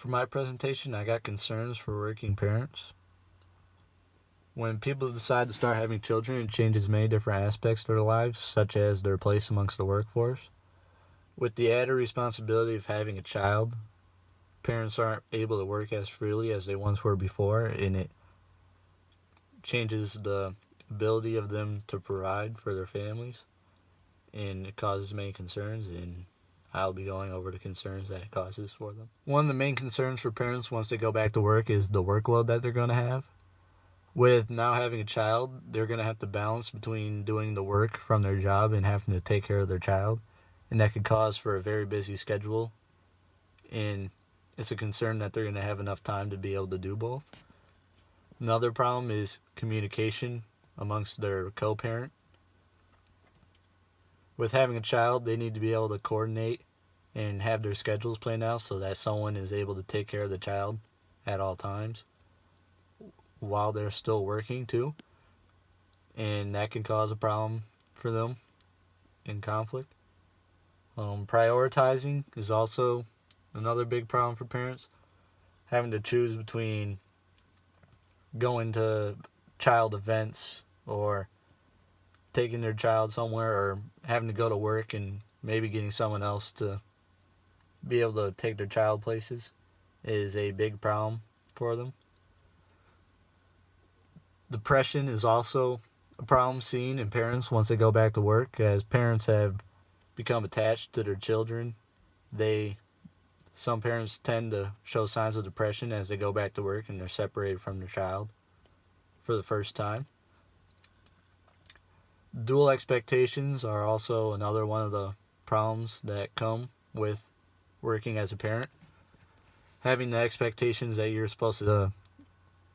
For my presentation, I got concerns for working parents. When people decide to start having children, it changes many different aspects of their lives, such as their place amongst the workforce. With the added responsibility of having a child, parents aren't able to work as freely as they once were before, and it changes the ability of them to provide for their families, and it causes many concerns, and I'll be going over the concerns that it causes for them. One of the main concerns for parents once they go back to work is the workload that they're going to have. With now having a child, they're going to have to balance between doing the work from their job and having to take care of their child, and that could cause for a very busy schedule, and it's a concern that they're going to have enough time to be able to do both. Another problem is communication amongst their co-parent. With having a child, they need to be able to coordinate and have their schedules planned out so that someone is able to take care of the child at all times while they're still working too, and that can cause a problem for them in conflict. Prioritizing is also another big problem for parents. Having to choose between going to child events or taking their child somewhere, or having to go to work and maybe getting someone else to be able to take their child places is a big problem for them. Depression is also a problem seen in parents once they go back to work. As parents have become attached to their children, some parents tend to show signs of depression as they go back to work and they're separated from their child for the first time. Dual expectations are also another one of the problems that come with working as a parent. Having the expectations that you're supposed to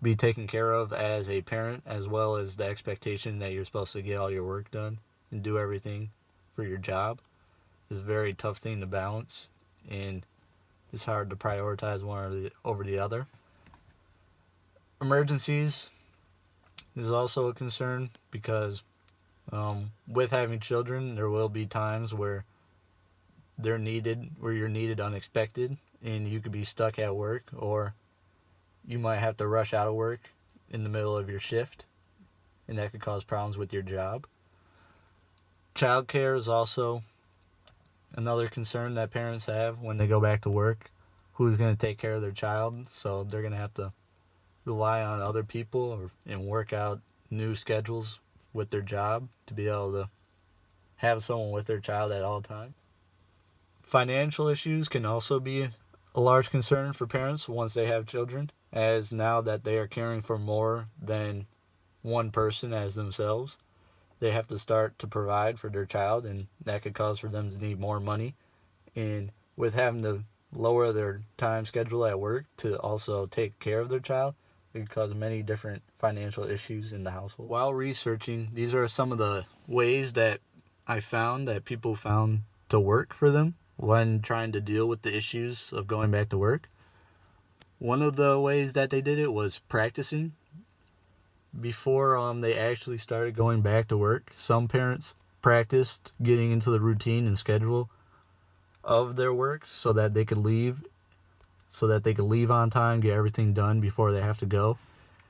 be taken care of as a parent, as well as the expectation that you're supposed to get all your work done and do everything for your job, is a very tough thing to balance, and it's hard to prioritize one over the other. Emergencies is also a concern because with having children, there will be times where you're needed unexpected, and you could be stuck at work, or you might have to rush out of work in the middle of your shift, and that could cause problems with your job. Childcare is also another concern that parents have when they go back to work. Who's going to take care of their child? So they're going to have to rely on other people and work out new schedules with their job to be able to have someone with their child at all times. Financial issues can also be a large concern for parents once they have children, as now that they are caring for more than one person as themselves, they have to start to provide for their child, and that could cause for them to need more money. And with having to lower their time schedule at work to also take care of their child, it could cause many different financial issues in the household. While researching, these are some of the ways that I found that people found to work for them when trying to deal with the issues of going back to work. One of the ways that they did it was practicing. Before they actually started going back to work, some parents practiced getting into the routine and schedule of their work so that they could leave on time, get everything done before they have to go,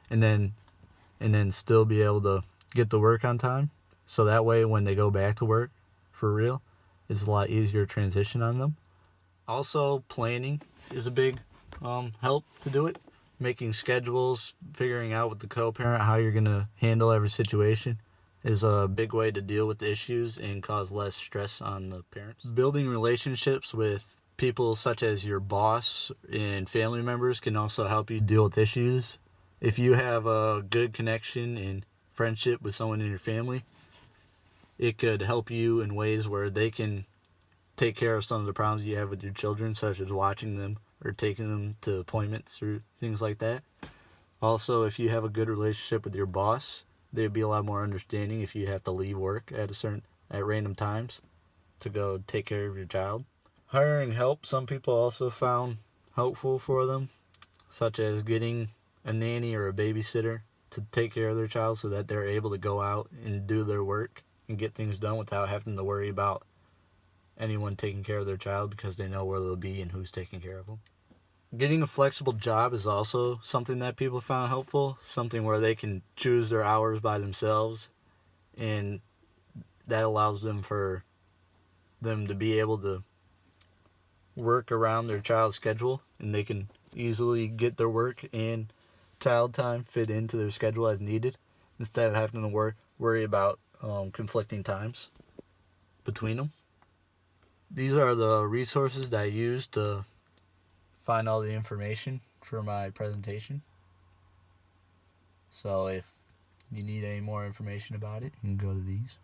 and then still be able to get to work on time. So that way when they go back to work for real, it's a lot easier transition on them. Also, planning is a big help to do it. Making schedules, figuring out with the co-parent how you're going to handle every situation is a big way to deal with the issues and cause less stress on the parents. Building relationships with people such as your boss and family members can also help you deal with issues. If you have a good connection and friendship with someone in your family, it could help you in ways where they can take care of some of the problems you have with your children, such as watching them or taking them to appointments or things like that. Also, if you have a good relationship with your boss, they'd be a lot more understanding if you have to leave work at random times to go take care of your child. Hiring help, some people also found helpful for them, such as getting a nanny or a babysitter to take care of their child so that they're able to go out and do their work and get things done without having to worry about anyone taking care of their child, because they know where they'll be and who's taking care of them. Getting a flexible job is also something that people found helpful, something where they can choose their hours by themselves, and that allows them to be able to work around their child's schedule, and they can easily get their work and child time fit into their schedule as needed instead of having to worry about conflicting times between them. These are the resources that I used to find all the information for my presentation. So if you need any more information about it, you can go to these.